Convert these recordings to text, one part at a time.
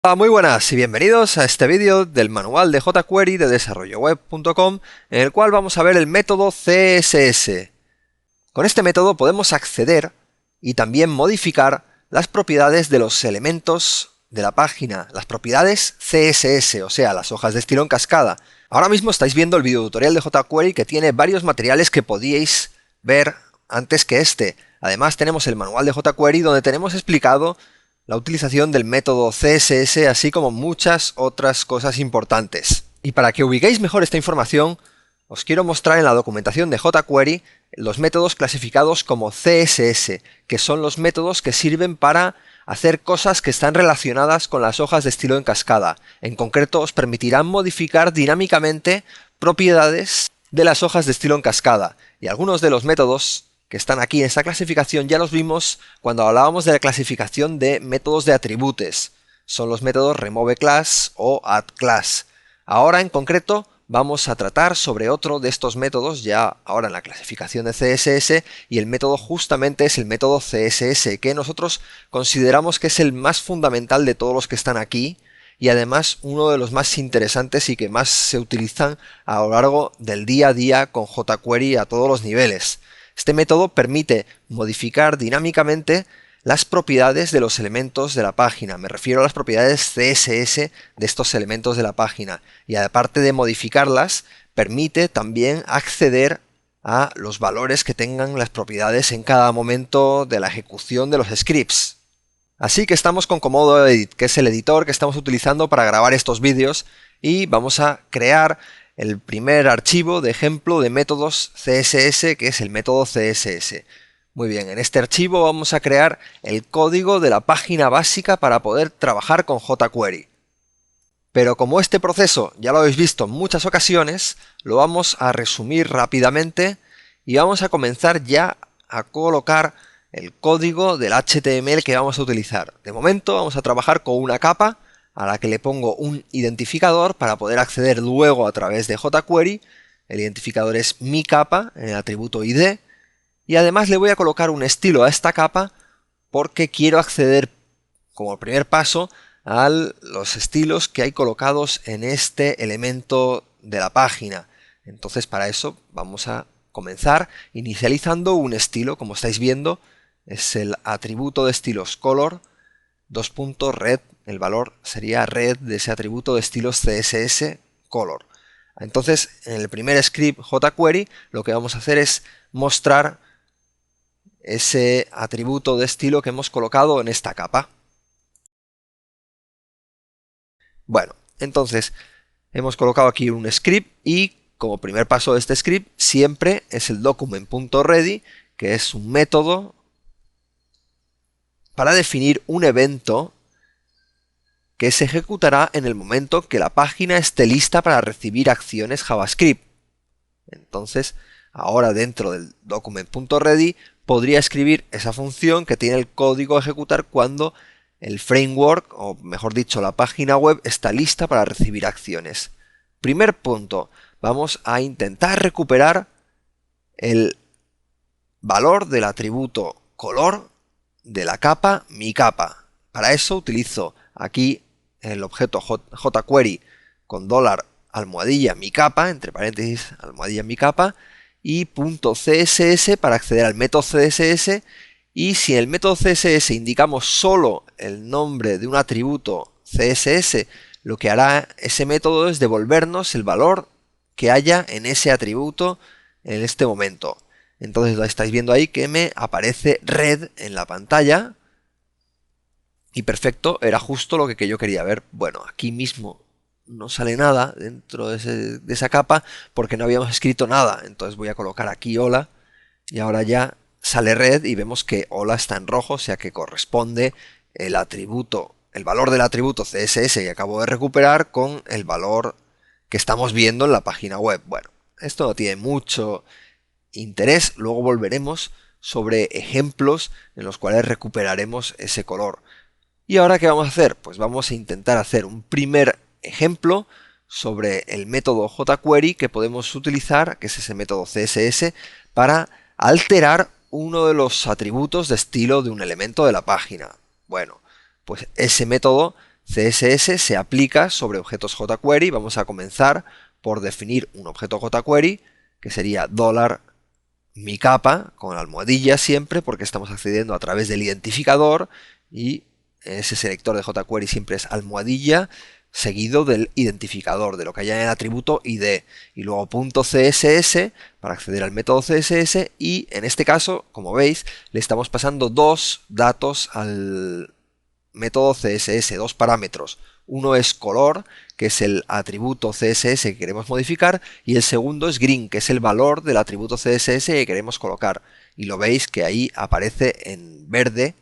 Hola, muy buenas y bienvenidos a este vídeo del manual de jQuery de desarrolloweb.com, en el cual vamos a ver el método CSS. Con este método podemos acceder y también modificar las propiedades de los elementos de la página, las propiedades CSS, o sea, las hojas de estilo en cascada. Ahora mismo estáis viendo el video tutorial de jQuery que tiene varios materiales que podíais ver antes que este. Además tenemos el manual de jQuery donde tenemos explicado la utilización del método CSS, así como muchas otras cosas importantes. Y para que ubiquéis mejor esta información, os quiero mostrar en la documentación de jQuery los métodos clasificados como CSS, que son los métodos que sirven para hacer cosas que están relacionadas con las hojas de estilo en cascada. En concreto, os permitirán modificar dinámicamente propiedades de las hojas de estilo en cascada. Y algunos de los métodos que están aquí en esta clasificación ya los vimos cuando hablábamos de la clasificación de métodos de atributos. Son los métodos removeClass o addClass. Ahora en concreto vamos a tratar sobre otro de estos métodos ya ahora en la clasificación de CSS, y el método justamente es el método CSS, que nosotros consideramos que es el más fundamental de todos los que están aquí y además uno de los más interesantes y que más se utilizan a lo largo del día a día con jQuery a todos los niveles. Este método permite modificar dinámicamente las propiedades de los elementos de la página. Me refiero a las propiedades CSS de estos elementos de la página. Y aparte de modificarlas, permite también acceder a los valores que tengan las propiedades en cada momento de la ejecución de los scripts. Así que estamos con Komodo Edit, que es el editor que estamos utilizando para grabar estos vídeos, y vamos a crear el primer archivo de ejemplo de métodos CSS, que es el método CSS. Muy bien, en este archivo vamos a crear el código de la página básica para poder trabajar con jQuery. Pero como este proceso ya lo habéis visto en muchas ocasiones, lo vamos a resumir rápidamente y vamos a comenzar ya a colocar el código del HTML que vamos a utilizar. De momento vamos a trabajar con una capa a la que le pongo un identificador para poder acceder luego a través de jQuery. El identificador es mi capa en el atributo ID, y además le voy a colocar un estilo a esta capa porque quiero acceder como primer paso a los estilos que hay colocados en este elemento de la página. Entonces para eso vamos a comenzar inicializando un estilo. Como estáis viendo, es el atributo de estilos color, red, el valor sería red de ese atributo de estilos CSS color. Entonces en el primer script jQuery lo que vamos a hacer es mostrar ese atributo de estilo que hemos colocado en esta capa. Bueno, entonces hemos colocado aquí un script y como primer paso de este script siempre es el document.ready, que es un método para definir un evento que se ejecutará en el momento que la página esté lista para recibir acciones JavaScript. Entonces, ahora dentro del document.ready podría escribir esa función que tiene el código a ejecutar cuando el framework, o mejor dicho, la página web, está lista para recibir acciones. Primer punto, vamos a intentar recuperar el valor del atributo color de la capa mi capa. Para eso utilizo aquí el objeto jQuery con $almohadilla mi capa, entre paréntesis almohadilla mi capa, y .css para acceder al método CSS. Y si en el método CSS indicamos solo el nombre de un atributo CSS, lo que hará ese método es devolvernos el valor que haya en ese atributo en este momento. Entonces lo estáis viendo ahí que me aparece red en la pantalla. Y perfecto, era justo lo que yo quería ver. Bueno, aquí mismo no sale nada dentro de esa capa porque no habíamos escrito nada. Entonces voy a colocar aquí hola y ahora ya sale red y vemos que hola está en rojo, o sea que corresponde el atributo, el valor del atributo CSS que acabo de recuperar con el valor que estamos viendo en la página web. Bueno, esto no tiene mucho interés, luego volveremos sobre ejemplos en los cuales recuperaremos ese color. ¿Y ahora qué vamos a hacer? Pues vamos a intentar hacer un primer ejemplo sobre el método jQuery que podemos utilizar, que es ese método CSS, para alterar uno de los atributos de estilo de un elemento de la página. Bueno, pues ese método CSS se aplica sobre objetos jQuery. Vamos a comenzar por definir un objeto jQuery que sería $micapa con almohadilla siempre, porque estamos accediendo a través del identificador y ese selector de jQuery siempre es almohadilla seguido del identificador, de lo que haya en el atributo ID, y luego .css para acceder al método CSS, y en este caso, como veis, le estamos pasando dos datos al método CSS, dos parámetros. Uno es color, que es el atributo CSS que queremos modificar, y el segundo es green, que es el valor del atributo CSS que queremos colocar. Y lo veis que ahí aparece en verde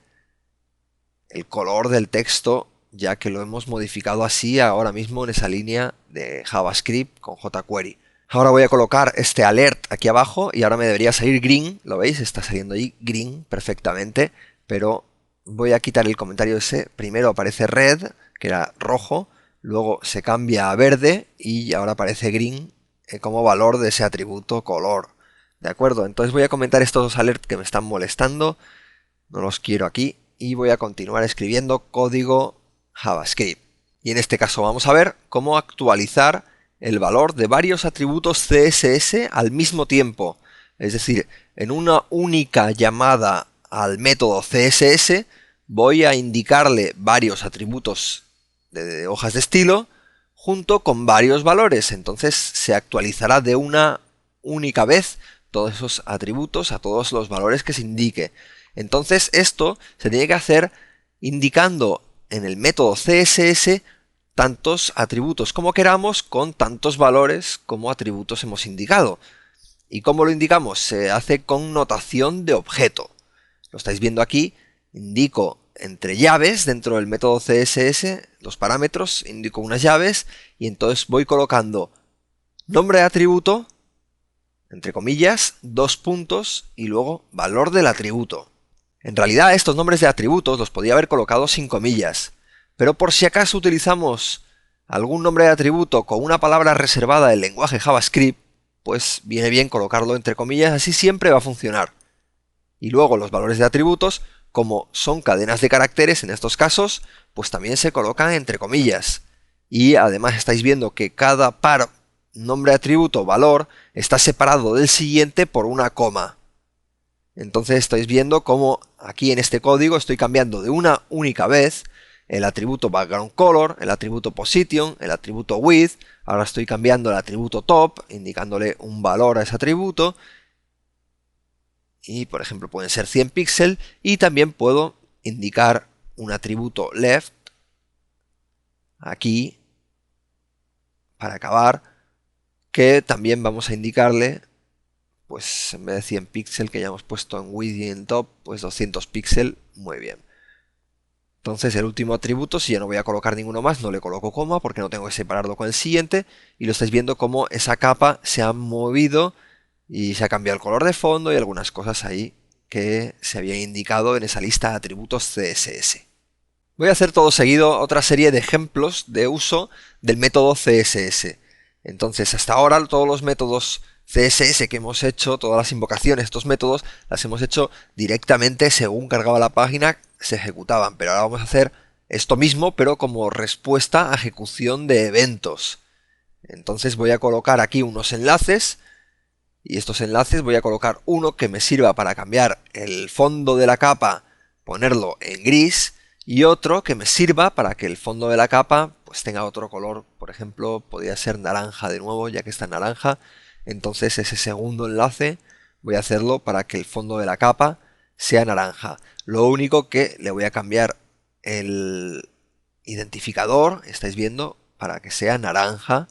el color del texto, ya que lo hemos modificado así ahora mismo en esa línea de JavaScript con jQuery. Ahora voy a colocar este alert aquí abajo y ahora me debería salir green, ¿lo veis? Está saliendo ahí green perfectamente, pero voy a quitar el comentario ese. Primero aparece red, que era rojo, luego se cambia a verde y ahora aparece green como valor de ese atributo color. ¿De acuerdo? Entonces voy a comentar estos dos alerts que me están molestando, no los quiero aquí, y voy a continuar escribiendo código JavaScript. Y en este caso vamos a ver cómo actualizar el valor de varios atributos CSS al mismo tiempo. Es decir, en una única llamada al método CSS voy a indicarle varios atributos de hojas de estilo junto con varios valores. Entonces se actualizará de una única vez todos esos atributos a todos los valores que se indique. Entonces esto se tiene que hacer indicando en el método CSS tantos atributos como queramos con tantos valores como atributos hemos indicado. ¿Y cómo lo indicamos? Se hace con notación de objeto. Lo estáis viendo aquí, indico entre llaves dentro del método CSS los parámetros, indico unas llaves y entonces voy colocando nombre de atributo, entre comillas, dos puntos y luego valor del atributo. En realidad estos nombres de atributos los podía haber colocado sin comillas, pero por si acaso utilizamos algún nombre de atributo con una palabra reservada del lenguaje JavaScript, pues viene bien colocarlo entre comillas, así siempre va a funcionar. Y luego los valores de atributos, como son cadenas de caracteres en estos casos, pues también se colocan entre comillas. Y además estáis viendo que cada par nombre de atributo valor está separado del siguiente por una coma. Entonces estáis viendo cómo aquí en este código estoy cambiando de una única vez el atributo background color, el atributo position, el atributo width. Ahora estoy cambiando el atributo top, indicándole un valor a ese atributo. Y por ejemplo pueden ser 100 píxeles. Y también puedo indicar un atributo left aquí para acabar, que también vamos a indicarle, pues en vez de 100 píxeles que ya hemos puesto en width y en top, pues 200 píxeles, muy bien. Entonces el último atributo, si ya no voy a colocar ninguno más, no le coloco coma porque no tengo que separarlo con el siguiente. Y lo estáis viendo como esa capa se ha movido y se ha cambiado el color de fondo y algunas cosas ahí que se habían indicado en esa lista de atributos CSS. Voy a hacer todo seguido otra serie de ejemplos de uso del método CSS. Entonces hasta ahora todos los métodos CSS que hemos hecho, todas las invocaciones, estos métodos, las hemos hecho directamente según cargaba la página, se ejecutaban. Pero ahora vamos a hacer esto mismo, pero como respuesta a ejecución de eventos. Entonces voy a colocar aquí unos enlaces, y estos enlaces voy a colocar uno que me sirva para cambiar el fondo de la capa, ponerlo en gris, y otro que me sirva para que el fondo de la capa pues tenga otro color. Por ejemplo, podría ser naranja de nuevo, ya que está naranja. Entonces ese segundo enlace voy a hacerlo para que el fondo de la capa sea naranja. Lo único que le voy a cambiar el identificador, estáis viendo, para que sea naranja.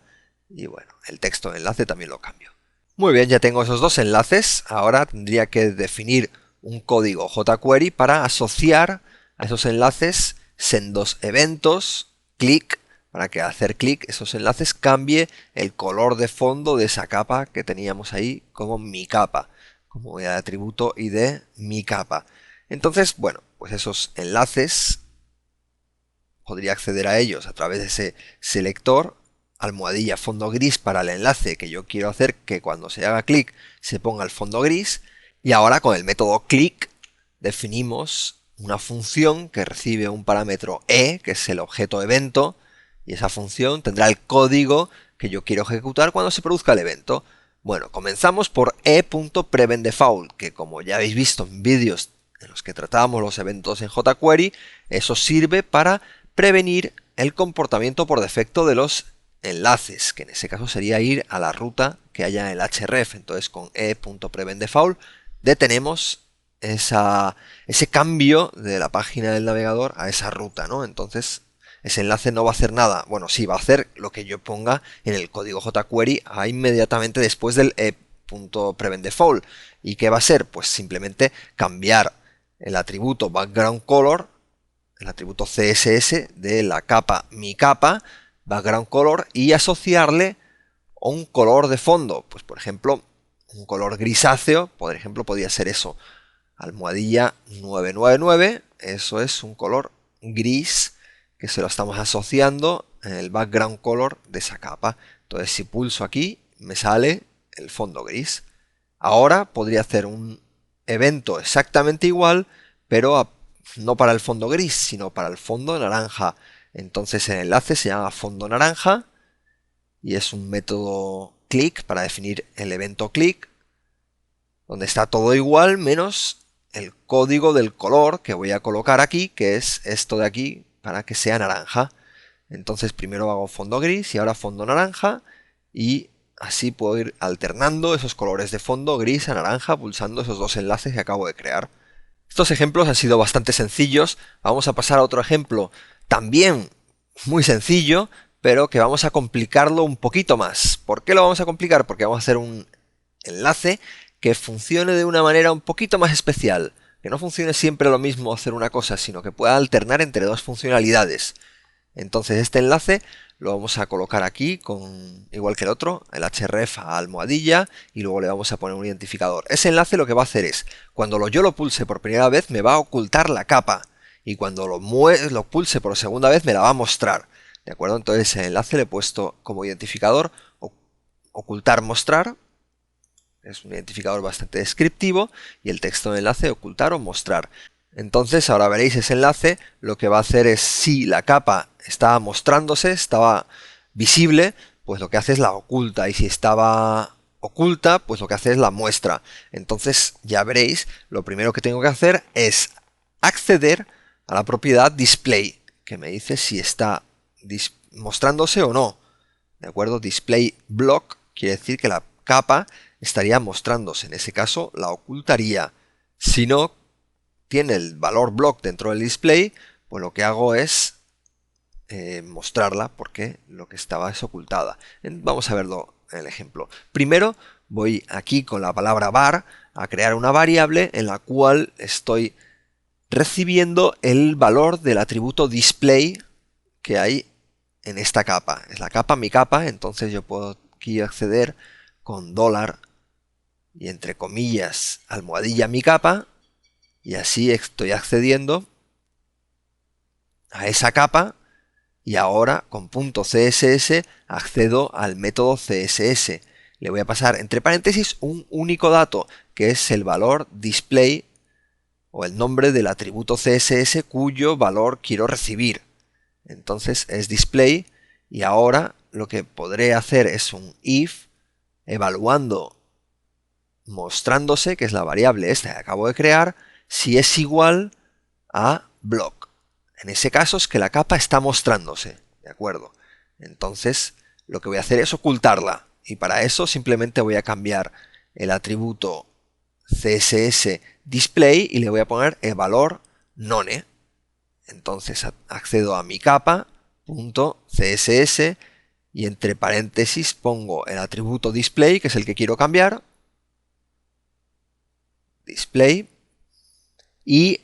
Y bueno, el texto de enlace también lo cambio. Muy bien, ya tengo esos dos enlaces. Ahora tendría que definir un código jQuery para asociar a esos enlaces sendos eventos, clic, para que al hacer clic esos enlaces cambie el color de fondo de esa capa que teníamos ahí como mi capa, como el atributo ID mi capa. Entonces, bueno, pues esos enlaces podría acceder a ellos a través de ese selector, almohadilla fondo gris para el enlace que yo quiero hacer que cuando se haga clic se ponga el fondo gris. Y ahora con el método click definimos una función que recibe un parámetro e, que es el objeto evento, y esa función tendrá el código que yo quiero ejecutar cuando se produzca el evento. Bueno, comenzamos por e.preventDefault, que como ya habéis visto en vídeos en los que tratábamos los eventos en jQuery, eso sirve para prevenir el comportamiento por defecto de los enlaces, que en ese caso sería ir a la ruta que haya en el href. Entonces con e.preventDefault detenemos ese cambio de la página del navegador a esa ruta, ¿no? Entonces ese enlace no va a hacer nada. Bueno, sí, va a hacer lo que yo ponga en el código jQuery inmediatamente después del e.preventDefault. ¿Y qué va a hacer? Pues simplemente cambiar el atributo background color, el atributo CSS de la capa mi capa, background color, y asociarle un color de fondo. Pues por ejemplo, un color grisáceo, por ejemplo, podría ser eso. Almohadilla 999, eso es un color gris que se lo estamos asociando en el background color de esa capa. Entonces si pulso aquí me sale el fondo gris. Ahora podría hacer un evento exactamente igual, pero no para el fondo gris, sino para el fondo naranja. Entonces el enlace se llama fondo naranja y es un método click para definir el evento click, donde está todo igual menos el código del color que voy a colocar aquí, que es esto de aquí, para que sea naranja. Entonces primero hago fondo gris y ahora fondo naranja, y así puedo ir alternando esos colores de fondo gris a naranja pulsando esos dos enlaces que acabo de crear. Estos ejemplos han sido bastante sencillos. Vamos a pasar a otro ejemplo también muy sencillo, pero que vamos a complicarlo un poquito más. ¿Por qué lo vamos a complicar? Porque vamos a hacer un enlace que funcione de una manera un poquito más especial, que no funcione siempre lo mismo hacer una cosa, sino que pueda alternar entre dos funcionalidades. Entonces este enlace lo vamos a colocar aquí, igual que el otro, el href a almohadilla, y luego le vamos a poner un identificador. Ese enlace lo que va a hacer es, cuando yo lo pulse por primera vez, me va a ocultar la capa, y cuando lo pulse por segunda vez, me la va a mostrar. ¿De acuerdo? Entonces el enlace le he puesto como identificador ocultar mostrar. Es un identificador bastante descriptivo, y el texto del enlace ocultar o mostrar. Entonces ahora veréis ese enlace, lo que va a hacer es, si la capa estaba mostrándose, estaba visible, pues lo que hace es la oculta, y si estaba oculta, pues lo que hace es la muestra. Entonces ya veréis, lo primero que tengo que hacer es acceder a la propiedad display, que me dice si está mostrándose o no. ¿De acuerdo? Display block quiere decir que la capa estaría mostrándose. En ese caso la ocultaría. Si no tiene el valor block dentro del display, pues lo que hago es mostrarla, porque lo que estaba es ocultada. Vamos a verlo en el ejemplo. Primero voy aquí con la palabra var a crear una variable en la cual estoy recibiendo el valor del atributo display que hay en esta capa. Es la capa mi capa, entonces yo puedo aquí acceder con dólar y entre comillas almohadilla mi capa, y así estoy accediendo a esa capa, y ahora con .css accedo al método CSS. Le voy a pasar entre paréntesis un único dato, que es el valor display o el nombre del atributo CSS cuyo valor quiero recibir. Entonces es display, y ahora lo que podré hacer es un if evaluando mostrándose, que es la variable esta que acabo de crear, si es igual a block. En ese caso es que la capa está mostrándose, ¿de acuerdo? Entonces lo que voy a hacer es ocultarla, y para eso simplemente voy a cambiar el atributo CSS display y le voy a poner el valor none. Entonces accedo a mi capa.css y entre paréntesis pongo el atributo display, que es el que quiero cambiar, display, y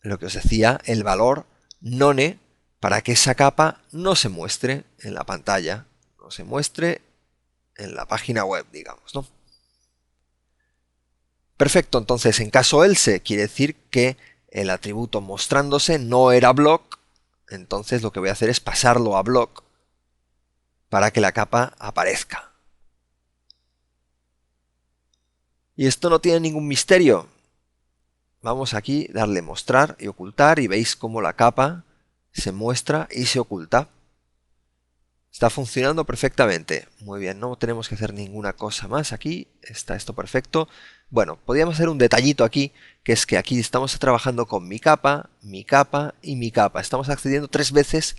lo que os decía, el valor none, para que esa capa no se muestre en la pantalla, no se muestre en la página web, digamos, ¿no? Perfecto, entonces en caso else quiere decir que el atributo mostrándose no era block, entonces lo que voy a hacer es pasarlo a block para que la capa aparezca. Y esto no tiene ningún misterio. vamos aquí, darle mostrar y ocultar y veis cómo la capa se muestra y se oculta. Está funcionando perfectamente. Muy bien, no tenemos que hacer ninguna cosa más aquí. Está esto perfecto. Bueno, podríamos hacer un detallito aquí, que es que aquí estamos trabajando con mi capa y mi capa. Estamos accediendo 3 veces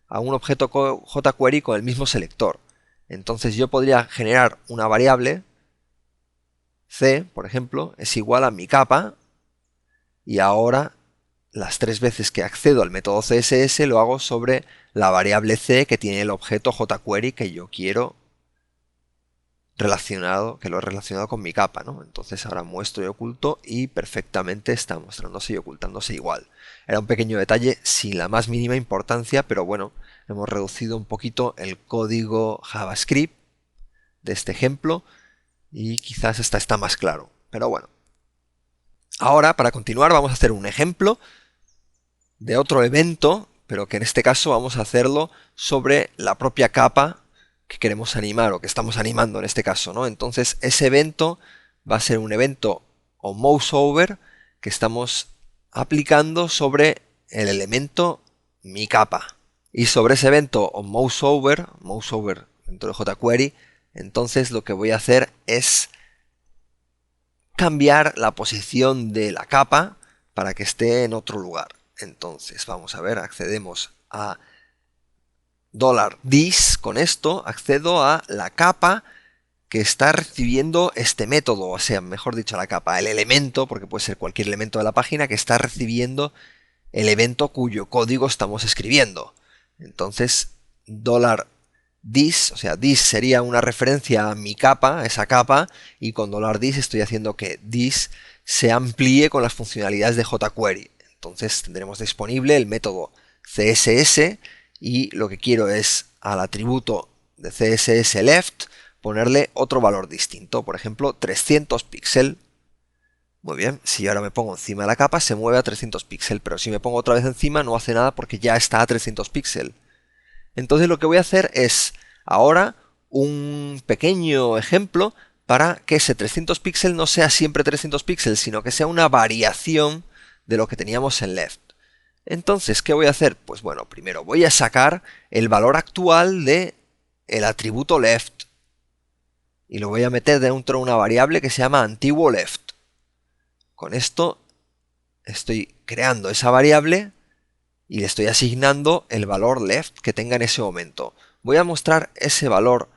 a un objeto jQuery con el mismo selector. Entonces yo podría generar una variable, c, por ejemplo, es igual a mi capa, y ahora las 3 veces que accedo al método CSS lo hago sobre la variable c que tiene el objeto jQuery que yo quiero relacionado, que lo he relacionado con mi capa, ¿no? Entonces ahora muestro y oculto y perfectamente está mostrándose y ocultándose igual. Era un pequeño detalle sin la más mínima importancia, pero bueno, hemos reducido un poquito el código JavaScript de este ejemplo y quizás esta está más claro, pero bueno. Ahora, para continuar, vamos a hacer un ejemplo de otro evento, pero que en este caso vamos a hacerlo sobre la propia capa que queremos animar o que estamos animando en este caso, ¿no? Entonces ese evento va a ser un evento o mouseover que estamos aplicando sobre el elemento mi capa. Y sobre ese evento o mouseover dentro de jQuery, entonces lo que voy a hacer es cambiar la posición de la capa para que esté en otro lugar. Entonces, vamos a ver, accedemos a $this, con esto accedo a la capa que está recibiendo este método, o sea, mejor dicho, la capa, el elemento, porque puede ser cualquier elemento de la página que está recibiendo el evento cuyo código estamos escribiendo. Entonces, $this, o sea, this sería una referencia a mi capa, esa capa, y con $this estoy haciendo que this se amplíe con las funcionalidades de jQuery. Entonces tendremos disponible el método CSS y lo que quiero es al atributo de CSS left ponerle otro valor distinto, por ejemplo 300 píxeles. Muy bien, si ahora me pongo encima de la capa se mueve a 300 píxeles, pero si me pongo otra vez encima no hace nada porque ya está a 300 píxeles. Entonces lo que voy a hacer es ahora un pequeño ejemplo para que ese 300 píxeles no sea siempre 300 píxeles, sino que sea una variación de lo que teníamos en left. Entonces, ¿qué voy a hacer? Pues bueno, primero voy a sacar el valor actual de el atributo left y lo voy a meter dentro de una variable que se llama antiguo left. Con esto estoy creando esa variable y le estoy asignando el valor left que tenga en ese momento. Voy a mostrar ese valor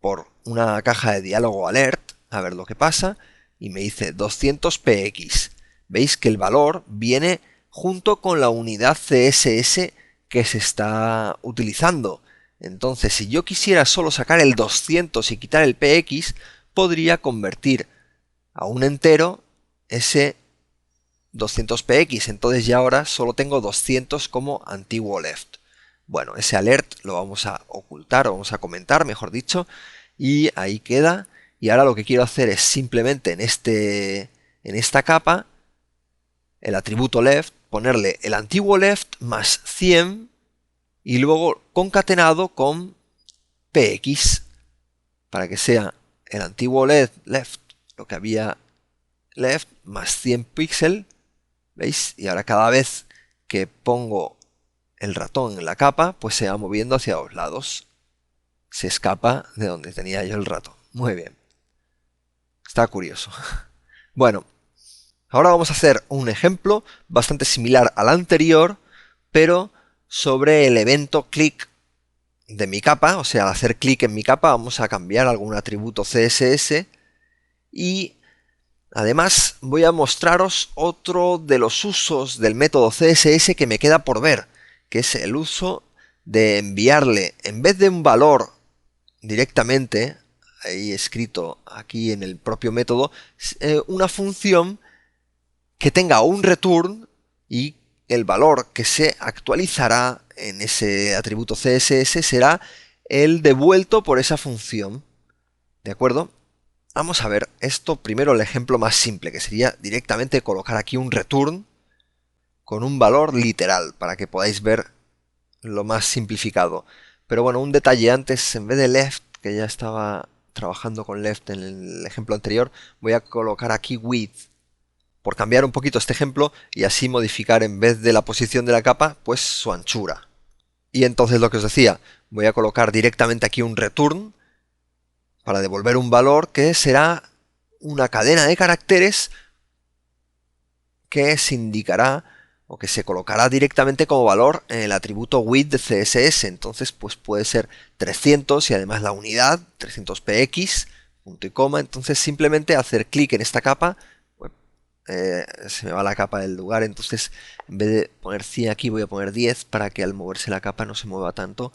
por una caja de diálogo alert, a ver lo que pasa, y me dice 200px. Veis que el valor viene junto con la unidad CSS que se está utilizando. Entonces, si yo quisiera solo sacar el 200 y quitar el px, podría convertir a un entero ese 200px. Entonces ya ahora solo tengo 200 como antiguo left. Bueno, ese alert lo vamos a ocultar, o vamos a comentar, mejor dicho, y ahí queda. Y ahora lo que quiero hacer es simplemente en esta capa, el atributo left, ponerle el antiguo left más 100 y luego concatenado con px para que sea el antiguo left, lo que había left más 100 píxeles, ¿veis? Y ahora cada vez que pongo el ratón en la capa, pues se va moviendo hacia los lados. Se escapa de donde tenía yo el ratón. Muy bien. Está curioso. Bueno, ahora vamos a hacer un ejemplo bastante similar al anterior, pero sobre el evento click de mi capa. O sea, al hacer clic en mi capa vamos a cambiar algún atributo CSS y además voy a mostraros otro de los usos del método CSS que me queda por ver, que es el uso de enviarle, en vez de un valor directamente, ahí escrito aquí en el propio método, una función que tenga un return y el valor que se actualizará en ese atributo CSS será el devuelto por esa función. ¿De acuerdo? Vamos a ver esto primero, el ejemplo más simple, que sería directamente colocar aquí un return con un valor literal, para que podáis ver lo más simplificado. Pero bueno, un detalle antes, en vez de left, que ya estaba trabajando con left en el ejemplo anterior, voy a colocar aquí width. por cambiar un poquito este ejemplo y así modificar en vez de la posición de la capa, pues su anchura. Y entonces lo que os decía, voy a colocar directamente aquí un return para devolver un valor que será una cadena de caracteres que se indicará o que se colocará directamente como valor en el atributo width de CSS. Entonces, pues puede ser 300 y además la unidad, 300px, punto y coma. Entonces, simplemente hacer clic en esta capa, se me va la capa del lugar. Entonces, en vez de poner 100 aquí, voy a poner 10 para que al moverse la capa no se mueva tanto.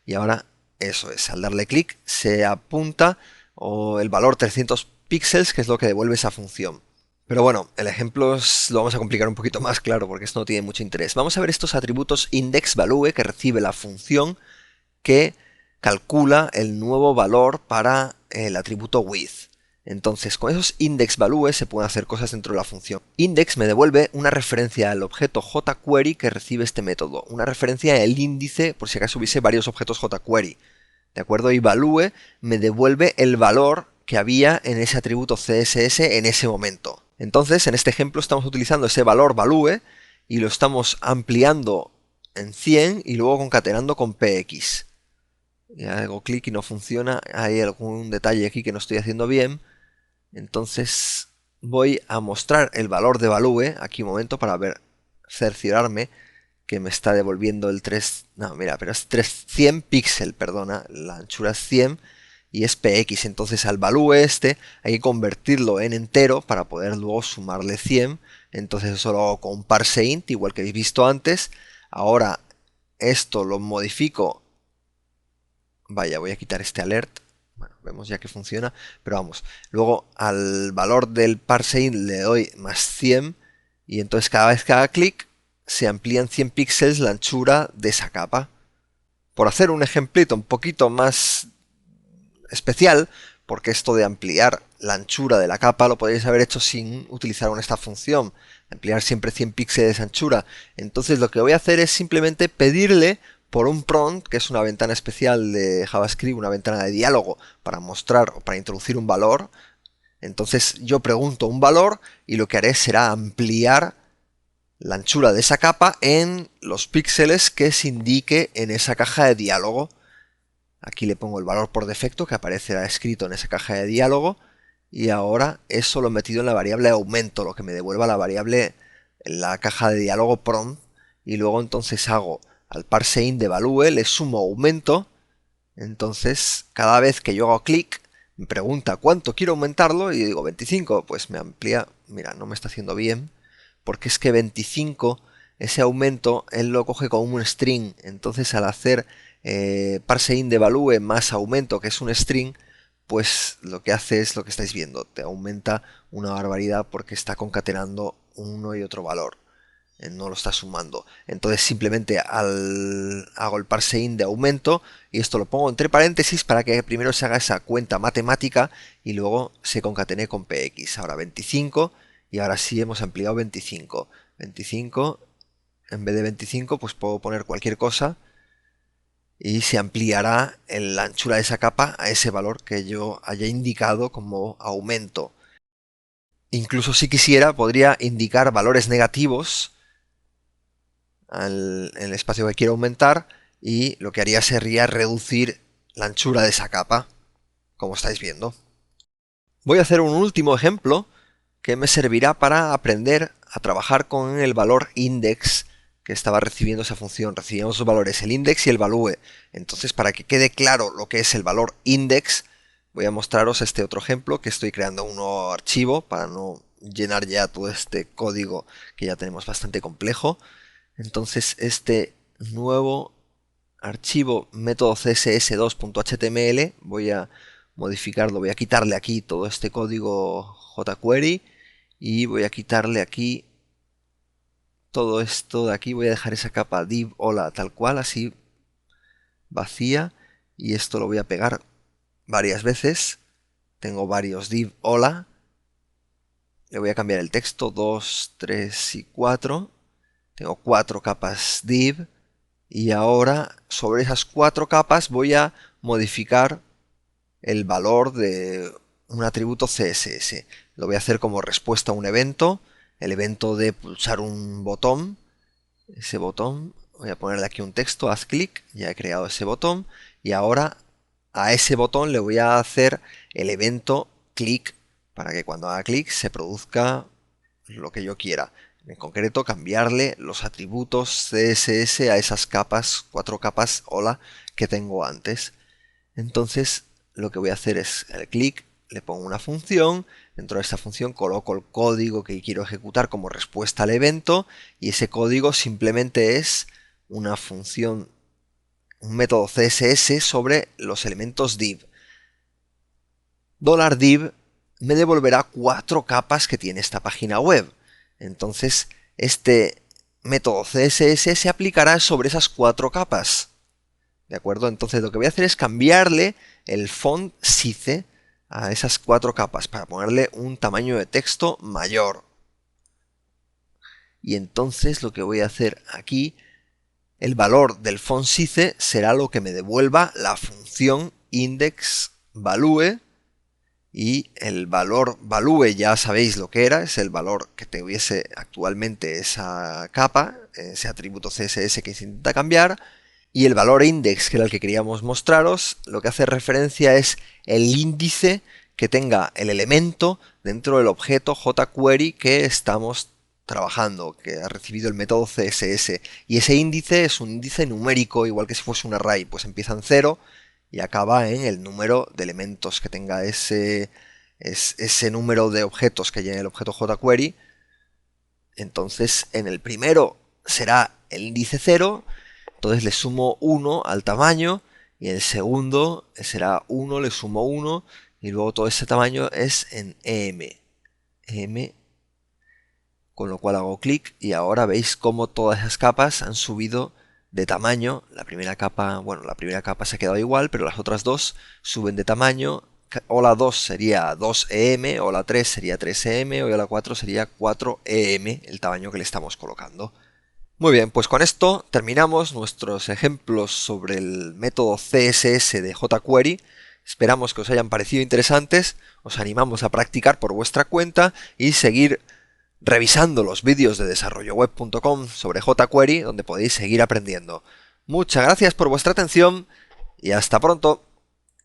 Y ahora, eso es, al darle clic, se apunta o el valor 300 píxeles, que es lo que devuelve esa función. Pero bueno, el ejemplo lo vamos a complicar un poquito más, claro, porque esto no tiene mucho interés. Vamos a ver estos atributos index_value que recibe la función que calcula el nuevo valor para el atributo width. Entonces, con esos index_value se pueden hacer cosas dentro de la función. Index me devuelve una referencia al objeto jQuery que recibe este método. Una referencia al índice, por si acaso hubiese varios objetos jQuery. ¿De acuerdo? Y value me devuelve el valor que había en ese atributo CSS en ese momento. Entonces, en este ejemplo estamos utilizando ese valor value y lo estamos ampliando en 100 y luego concatenando con px. Y hago clic y no funciona, hay algún detalle aquí que no estoy haciendo bien. Entonces voy a mostrar el valor de value, aquí un momento para ver, cerciorarme que me está devolviendo el 3, no mira, pero es 100 píxel, perdona, la anchura es 100 y es px, entonces al value este hay que convertirlo en entero para poder luego sumarle 100, entonces eso lo hago con parseInt, igual que habéis visto antes. Ahora esto lo modifico, vaya, voy a quitar este alert, bueno, vemos ya que funciona, pero vamos, luego al valor del parseInt le doy más 100 y entonces cada vez que haga clic se amplían 100 píxeles la anchura de esa capa. Por hacer un ejemplito un poquito más especial, porque esto de ampliar la anchura de la capa lo podéis haber hecho sin utilizar esta función, ampliar siempre 100 píxeles de anchura. Entonces lo que voy a hacer es simplemente pedirle por un prompt, que es una ventana especial de JavaScript, una ventana de diálogo para mostrar o para introducir un valor. Entonces yo pregunto un valor y lo que haré será ampliar la anchura de esa capa en los píxeles que se indique en esa caja de diálogo. Aquí le pongo el valor por defecto que aparecerá escrito en esa caja de diálogo y ahora eso lo he metido en la variable aumento, lo que me devuelva la variable en la caja de diálogo prompt, y luego entonces hago al parseInt de value, le sumo aumento. Entonces cada vez que yo hago clic me pregunta cuánto quiero aumentarlo y digo 25, pues me amplía, mira, no me está haciendo bien, porque es que 25, ese aumento, él lo coge como un string. Entonces al hacer parseInt de value más aumento, que es un string, pues lo que hace es lo que estáis viendo, te aumenta una barbaridad porque está concatenando uno y otro valor, no lo está sumando. Entonces simplemente hago el parseInt de aumento y esto lo pongo entre paréntesis para que primero se haga esa cuenta matemática y luego se concatene con px. Ahora 25 y ahora sí hemos ampliado 25. 25, en vez de 25 pues puedo poner cualquier cosa y se ampliará la anchura de esa capa a ese valor que yo haya indicado como aumento. Incluso si quisiera podría indicar valores negativos en el espacio que quiero aumentar y lo que haría sería reducir la anchura de esa capa, como estáis viendo. Voy a hacer un último ejemplo que me servirá para aprender a trabajar con el valor index que estaba recibiendo esa función. Recibimos dos valores, el index y el value. Entonces, para que quede claro lo que es el valor index, voy a mostraros este otro ejemplo, que estoy creando un nuevo archivo para no llenar ya todo este código que ya tenemos bastante complejo. Entonces este nuevo archivo método css2.html voy a modificarlo, voy a quitarle aquí todo este código jQuery y voy a quitarle aquí todo esto de aquí, voy a dejar esa capa div hola tal cual, así vacía, y esto lo voy a pegar varias veces. Tengo varios div hola, le voy a cambiar el texto 2, 3 y 4. Tengo 4 capas div y ahora sobre esas 4 capas voy a modificar el valor de un atributo CSS. Lo voy a hacer como respuesta a un evento. el evento de pulsar un botón. Ese botón, voy a ponerle aquí un texto, haz clic, ya he creado ese botón y ahora a ese botón le voy a hacer el evento clic para que cuando haga clic se produzca lo que yo quiera. En concreto, cambiarle los atributos CSS a esas capas, 4 capas hola que tengo antes. Entonces, lo que voy a hacer es el clic, le pongo una función, dentro de esta función coloco el código que quiero ejecutar como respuesta al evento y ese código simplemente es una función, un método CSS sobre los elementos div. $div me devolverá 4 capas que tiene esta página web. Entonces, este método CSS se aplicará sobre esas 4 capas. ¿De acuerdo? Entonces lo que voy a hacer es cambiarle el font size a esas 4 capas para ponerle un tamaño de texto mayor. Y entonces lo que voy a hacer aquí, el valor del font size será lo que me devuelva la función indexValue. Y el valor value ya sabéis lo que era, es el valor que tuviese actualmente esa capa, ese atributo CSS que se intenta cambiar. Y el valor index, que era el que queríamos mostraros, lo que hace referencia es el índice que tenga el elemento dentro del objeto jQuery que estamos trabajando, que ha recibido el método CSS. Y ese índice es un índice numérico, igual que si fuese un array, pues empieza en 0 y acaba en el número de elementos que tenga ese número de objetos que llene el objeto jQuery. Entonces, en el primero será el índice 0, entonces le sumo 1 al tamaño, y en el segundo será 1, le sumo 1, y luego todo ese tamaño es en em, con lo cual hago clic y ahora veis cómo todas esas capas han subido de tamaño. La primera capa, bueno, la primera capa se ha quedado igual, pero las otras dos suben de tamaño. Hola 2 sería 2em, hola 3 sería 3em, y hola 4 sería 4em, el tamaño que le estamos colocando. Muy bien, pues con esto terminamos nuestros ejemplos sobre el método CSS de jQuery. Esperamos que os hayan parecido interesantes, os animamos a practicar por vuestra cuenta y seguir revisando los vídeos de desarrolloweb.com sobre jQuery, donde podéis seguir aprendiendo. Muchas gracias por vuestra atención y hasta pronto.